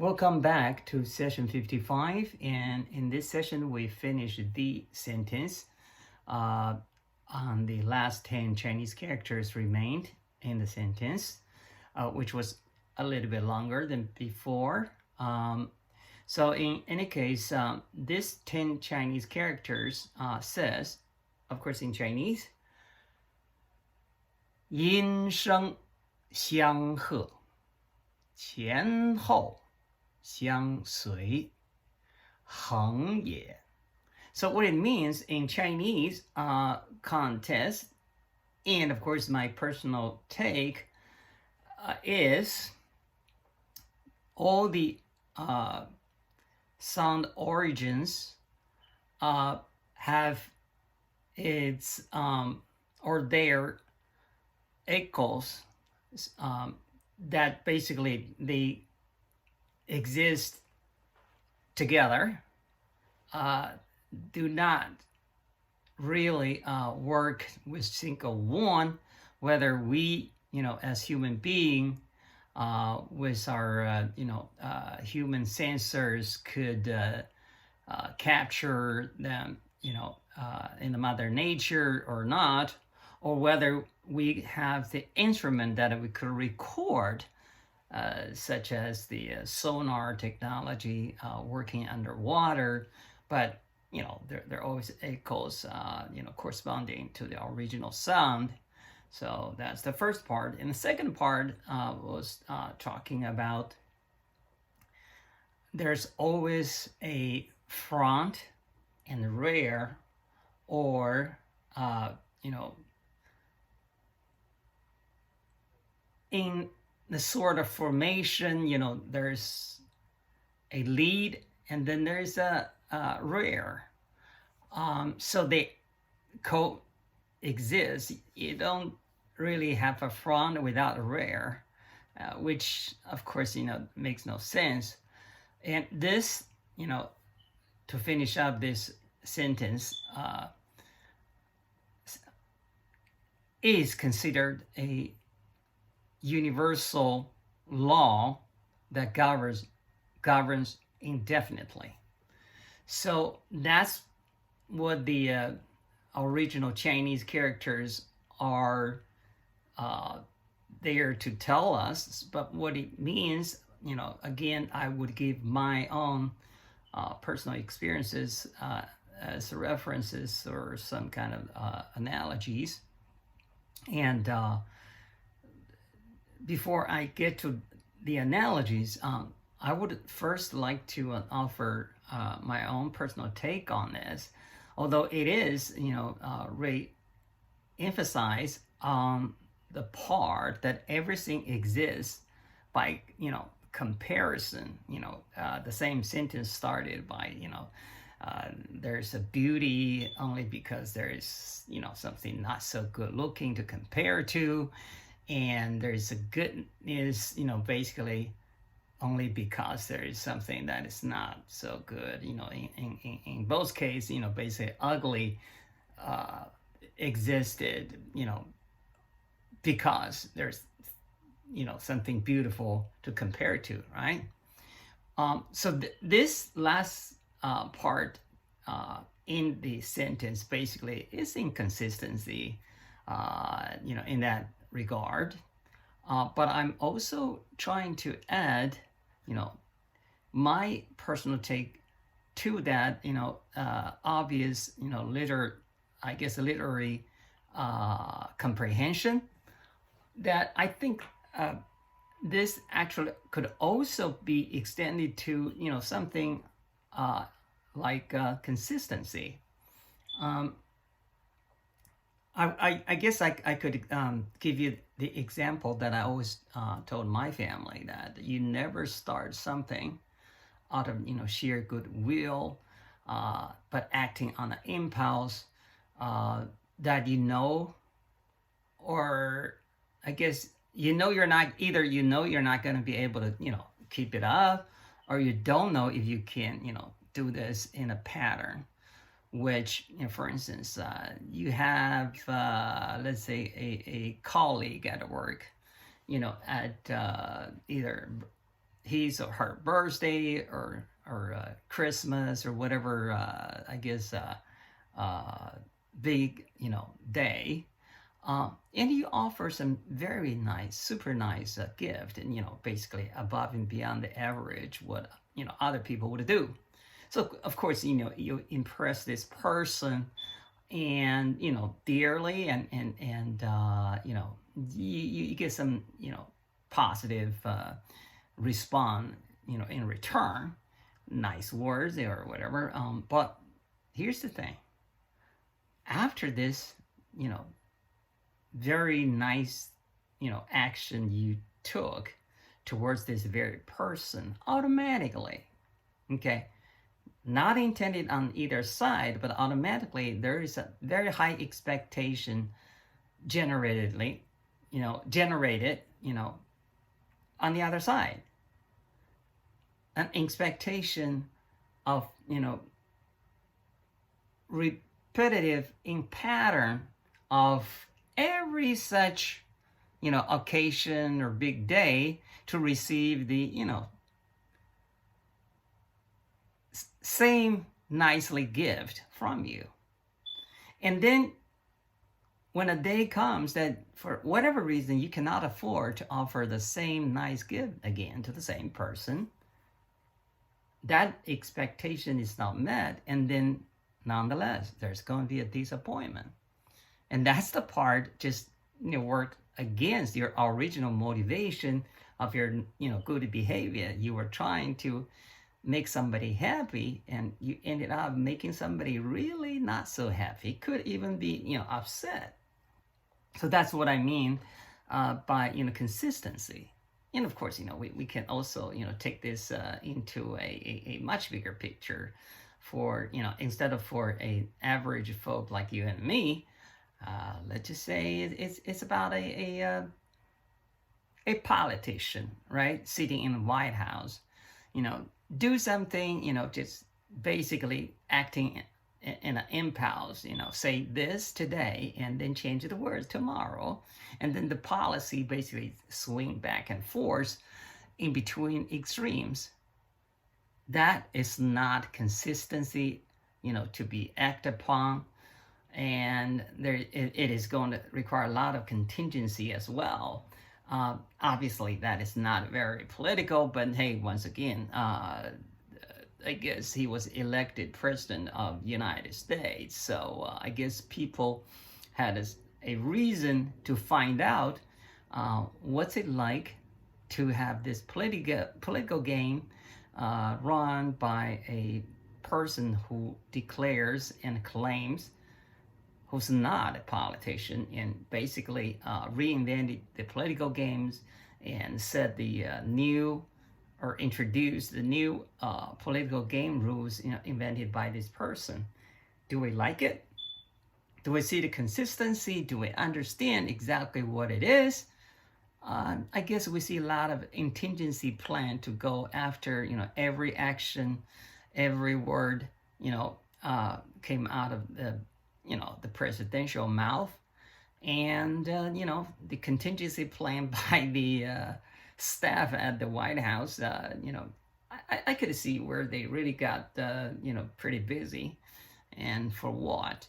Welcome back to session 55, and in this session we finished the sentence on the last 10 Chinese characters remained in the sentence, which was a little bit longer than before. So in any case, this 10 Chinese characters says, of course in Chinese, 音声相和，前后相随，恒也. So what it means in Chinese context, and of course my personal take, is all the sound origins have its or their echoes that basically they exist together, do not really work with single one, whether we, as human being, with our, human sensors could capture them, in the mother nature or not, or whether we have the instrument that we could record, such as the sonar technology working underwater, but there are always echoes, corresponding to the original sound. So that's the first part. And the second part was talking about there's always a front and rear, or in the sort of formation, there's a lead and then there's a rear. So they coexist. You don't really have a front without a rear, which of course, makes no sense. And this, to finish up this sentence, is considered a universal law that governs indefinitely. So that's what the original Chinese characters are there to tell us. But what it means, again, I would give my own personal experiences as references or some kind of analogies. And before I get to the analogies, I would first like to offer my own personal take on this, although it is, re-emphasize on the part that everything exists by, comparison. The same sentence started by, there's a beauty only because there is, something not so good looking to compare to. And there's a goodness, basically only because there is something that is not so good. In both cases, basically ugly existed, because there's, something beautiful to compare to, right? So this last part in the sentence basically is inconsistency, in that regard, but I'm also trying to add, my personal take to that, obvious, literary comprehension, that I think this actually could also be extended to, something like consistency. I guess I could give you the example that I always told my family, that you never start something out of sheer goodwill, but acting on an impulse that or I guess you're not going to be able to keep it up, or you don't know if you can do this in a pattern. Which, for instance, you have, let's say, a colleague at work, at either his or her birthday or Christmas or whatever, I guess, uh, big, day. And you offer some very nice, super nice gift, and basically above and beyond the average what other people would do. So of course, you impress this person, and dearly, and you get some positive respond in return, nice words or whatever. But here's the thing: after this, you know, very nice, action you took towards this very person, automatically, okay, not intended on either side, but automatically there is a very high expectation generated, on the other side, an expectation of, repetitive in pattern of every such, occasion or big day to receive the, same nicely gift from you. And then when a day comes that for whatever reason you cannot afford to offer the same nice gift again to the same person, that expectation is not met, and then nonetheless there's going to be a disappointment. And that's the part just work against your original motivation of your good behavior. You were trying to make somebody happy, and you ended up making somebody really not so happy, could even be upset. So that's what I mean by consistency. And of course, we can also take this into a much bigger picture for instead of for a average folk like you and me. Let's just say it's about a politician, right, sitting in the White House, do something, just basically acting in an impulse, say this today and then change the words tomorrow, and then the policy basically swing back and forth in between extremes. That is not consistency, to be acted upon. And it is going to require a lot of contingency as well. Obviously, that is not very political, but hey, once again, I guess he was elected president of the United States. So I guess people had a reason to find out what's it like to have this political game run by a person who declares and claims, who's not a politician, and basically reinvented the political games and set the new or introduced the new political game rules invented by this person. Do we like it? Do we see the consistency? Do we understand exactly what it is? I guess we see a lot of contingency plan to go after every action, every word came out of the presidential mouth, and the contingency plan by the staff at the White House. I could see where they really got pretty busy, and for what.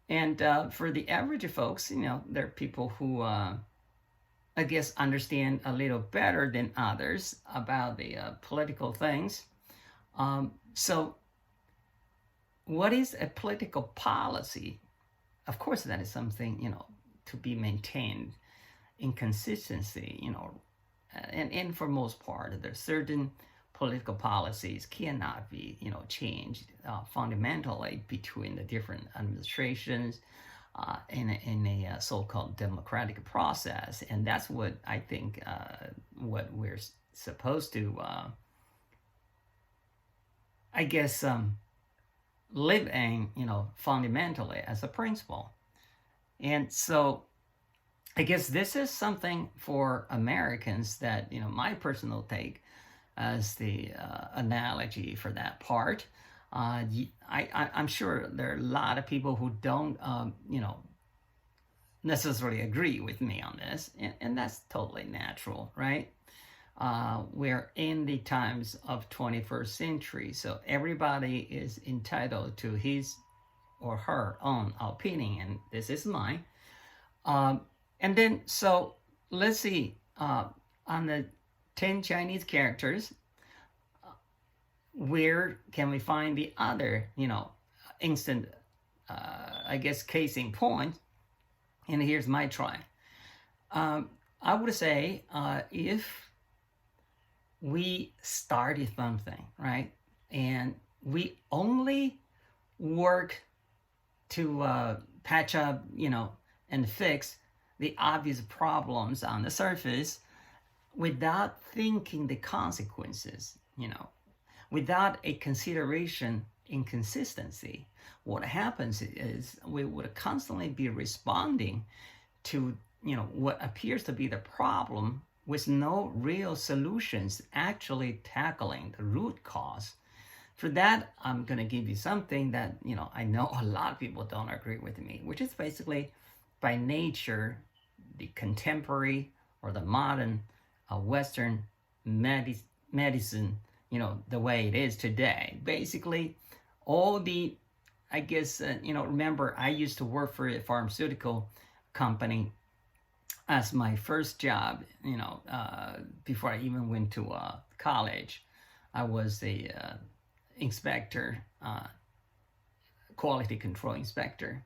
And for the average folks, there are people who I guess understand a little better than others about the political things. So what is a political policy? Of course, that is something, to be maintained in consistency, and for most part, there's certain political policies cannot be, changed fundamentally between the different administrations in a so-called democratic process. And that's what I think what we're supposed to, I guess, live in, fundamentally as a principle. And so I guess this is something for Americans that, my personal take as the analogy for that part. I'm sure there are a lot of people who don't, necessarily agree with me on this, and that's totally natural, right? we're in the times of 21st century, so everybody is entitled to his or her own opinion, and this is mine. And then, so let's see, on the 10 Chinese characters, where can we find the other, instant, I guess, case in point? And here's my try. I would say if we started something, right, and we only work to patch up, and fix the obvious problems on the surface without thinking the consequences, without a consideration in consistency, what happens is we would constantly be responding to, what appears to be the problem with no real solutions actually tackling the root cause. For that, I'm going to give you something that, I know a lot of people don't agree with me, which is basically, by nature, the contemporary or the modern Western medicine, the way it is today. Basically, all the, I guess, remember, I used to work for a pharmaceutical company as my first job, before I even went to college. I was a inspector, quality control inspector.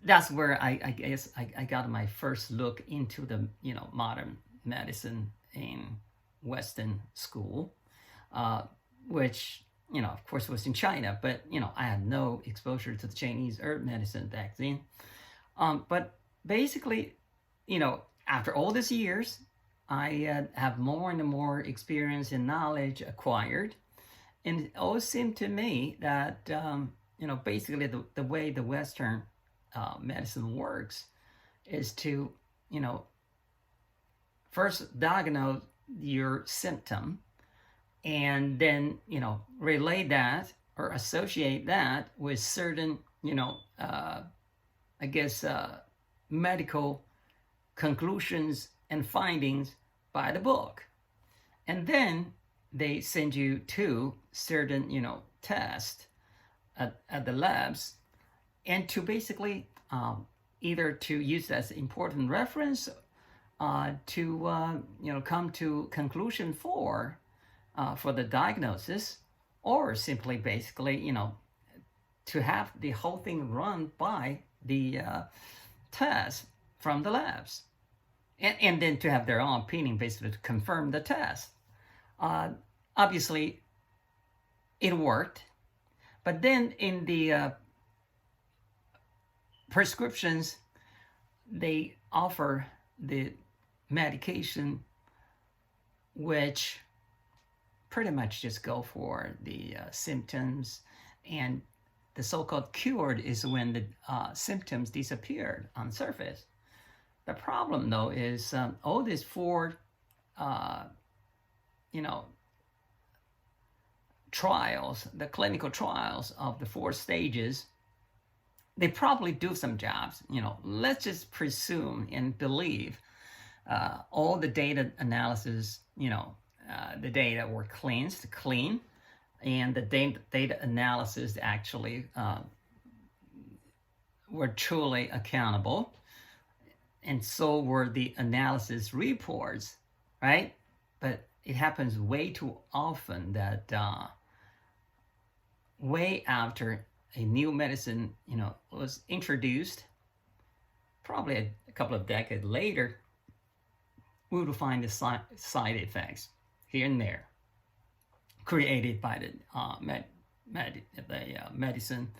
That's where I guess I got my first look into the, modern medicine in Western school, which, of course was in China, but, I had no exposure to the Chinese herb medicine back then. But basically, after all these years, I have more and more experience and knowledge acquired. And it always seemed to me that, basically the way the Western medicine works is to, first diagnose your symptom and then, relay that or associate that with certain, I guess, medical conclusions and findings by the book. And then they send you to certain, tests at the labs, and to basically either to use as important reference to come to conclusion for the diagnosis, or simply basically to have the whole thing run by the test from the labs, and then to have their own opinion basically to confirm the test. Obviously, it worked, but then in the prescriptions, they offer the medication which pretty much just go for the symptoms, and the so-called cured is when the symptoms disappeared on the surface. The problem, though, is all these four, trials, the clinical trials of the 4 stages, they probably do some jobs. Let's just presume and believe all the data analysis, the data were clean, and the data analysis actually were truly accountable, and so were the analysis reports, right? But it happens way too often that way after a new medicine, was introduced, probably a couple of decades later, we will find the side effects here and there created by the medicine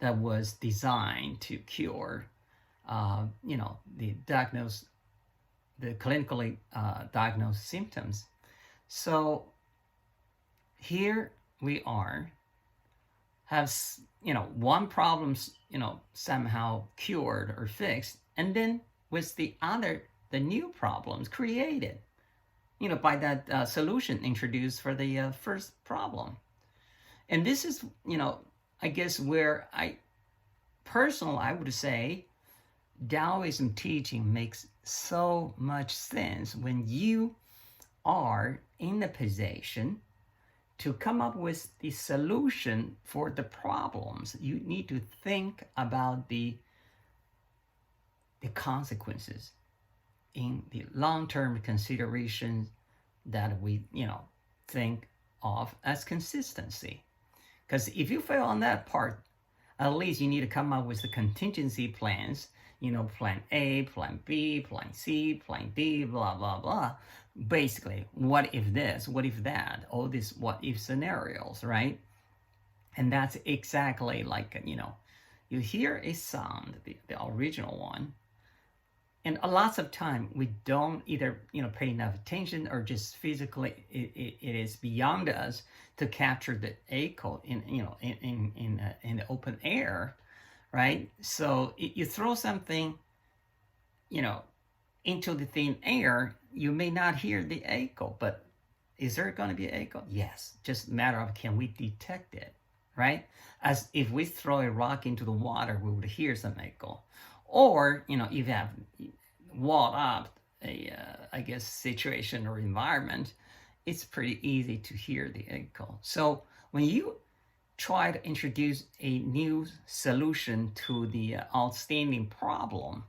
that was designed to cure, the clinically diagnosed symptoms. So here we are, have one problem somehow cured or fixed, and then with the new problems created by that solution introduced for the first problem. And this is I guess where I would say Taoism teaching makes so much sense when you are in a position to come up with the solution for the problems, you need to think about the consequences in the long-term considerations that we, think of as consistency. Because if you fail on that part, at least you need to come up with the contingency plans, plan A, plan B, plan C, plan D, blah, blah, blah. Basically, what if this, what if that, all these what if scenarios, right? And that's exactly like, you hear a sound, the original one, and a lots of time we don't either pay enough attention or just physically it is beyond us to capture the echo in the open air, right? So you throw something into the thin air, you may not hear the echo, but is there going to be an echo? Yes, just a matter of can we detect it, right? As if we throw a rock into the water, we would hear some echo. Or, if you have walled up a situation or environment, it's pretty easy to hear the echo. So when you try to introduce a new solution to the outstanding problem,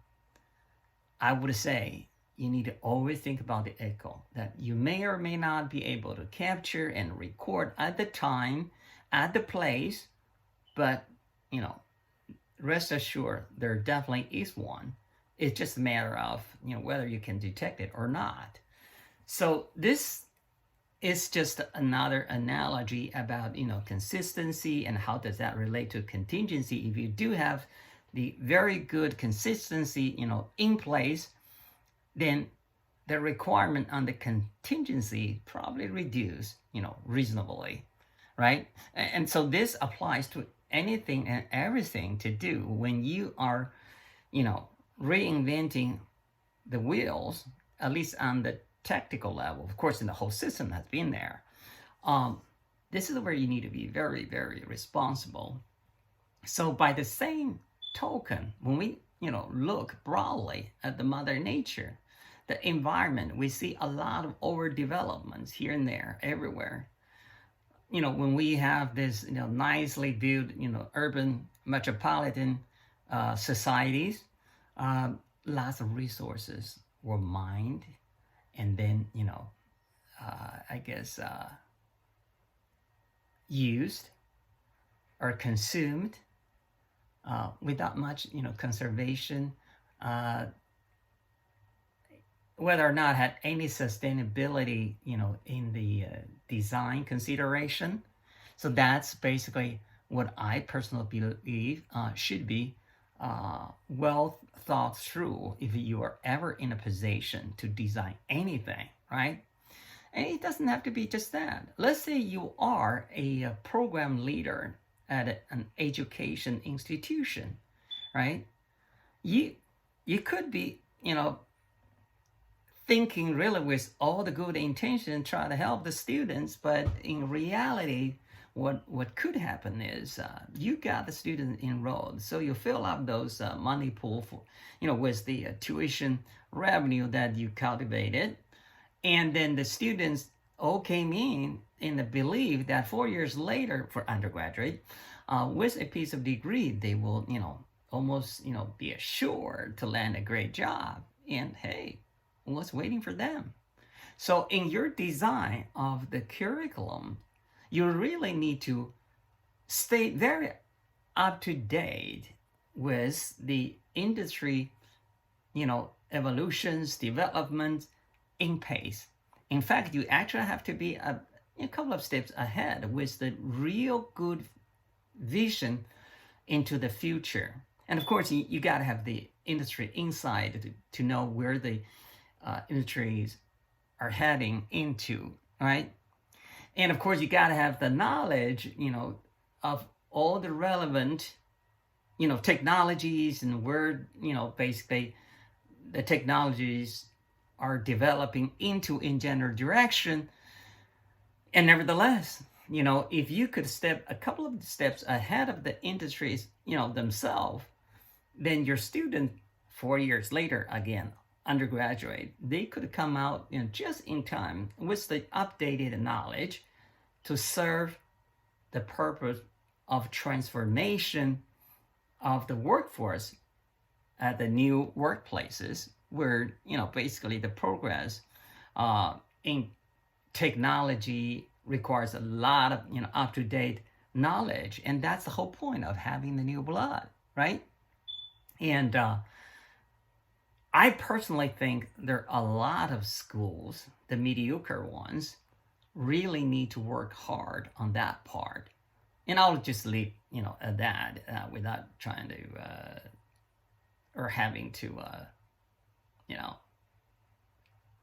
I would say you need to always think about the echo that you may or may not be able to capture and record at the time, at the place, but rest assured there definitely is one. It's just a matter of whether you can detect it or not. So this is just another analogy about consistency and how does that relate to contingency. If you do have the very good consistency in place, then the requirement on the contingency probably reduce reasonably, right? And so this applies to anything and everything to do when you are reinventing the wheels, at least on the technical level. Of course, in the whole system has been there. This is where you need to be very, very responsible. So by the same token, when we look broadly at the mother nature, the environment, we see a lot of overdevelopments here and there, everywhere. When we have this nicely built urban metropolitan societies, lots of resources were mined and then used or consumed without much conservation, whether or not had any sustainability in the design consideration. So that's basically what I personally believe should be well thought through if you are ever in a position to design anything, right? And it doesn't have to be just that. Let's say you are a program leader at an education institution, right? You could be, thinking really with all the good intention, try to help the students, but in reality, what could happen is you got the student enrolled, so you fill up those money pool for with the tuition revenue that you cultivated, and then the students all came in the belief that 4 years later for undergraduate with a piece of degree they will almost be assured to land a great job, and hey, what's waiting for them? So in your design of the curriculum, you really need to stay very up to date with the industry, evolutions, developments in pace. In fact, you actually have to be a couple of steps ahead with the real good vision into the future. And of course, you got to have the industry insight to know where the industries are heading into, right? And of course, you got to have the knowledge, of all the relevant, technologies and where, basically the technologies are developing into in general direction. And nevertheless, if you could step a couple of steps ahead of the industries, themselves, then your student 4 years later, again, undergraduate, they could come out, just in time with the updated knowledge to serve the purpose of transformation of the workforce at the new workplaces where, basically the progress in technology requires a lot of, up-to-date knowledge. And that's the whole point of having the new blood, right? And I personally think there are a lot of schools, the mediocre ones, really need to work hard on that part. And I'll just leave, at that without trying to or having to,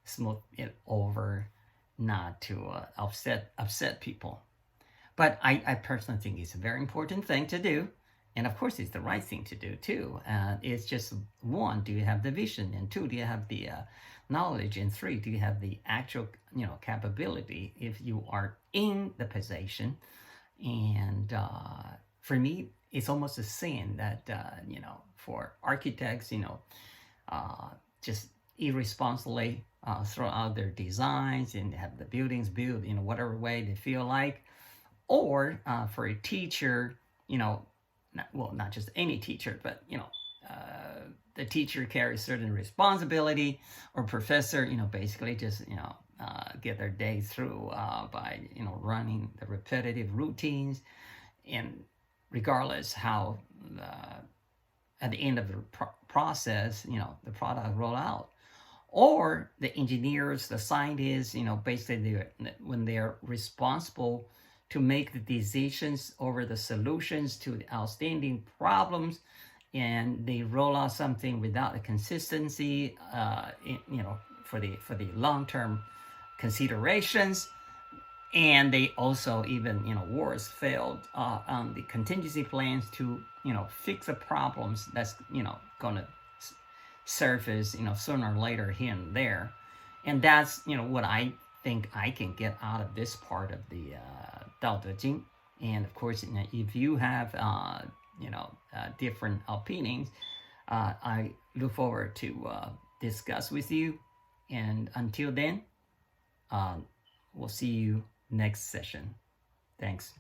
smooth it over, not to upset people. But I personally think it's a very important thing to do. And of course, it's the right thing to do too. It's just one, do you have the vision? And two, do you have the knowledge? And three, do you have the actual, capability if you are in the position? And for me, it's almost a sin that, for architects, just irresponsibly throw out their designs and have the buildings built in whatever way they feel like. Or for a teacher, not just any teacher, but, the teacher carries certain responsibility, or professor, basically just, get their day through by, running the repetitive routines. And regardless how at the end of the process, the product roll out. Or the engineers, the scientists, basically when they're responsible to make the decisions over the solutions to the outstanding problems, and they roll out something without a consistency, for the long-term considerations, and they also even, worse, failed on the contingency plans to, fix the problems that's, going to surface, sooner or later here and there. And that's, what I think I can get out of this part of the Tao Te Ching. And of course, if you have, different opinions, I look forward to discuss with you. And until then, we'll see you next session. Thanks.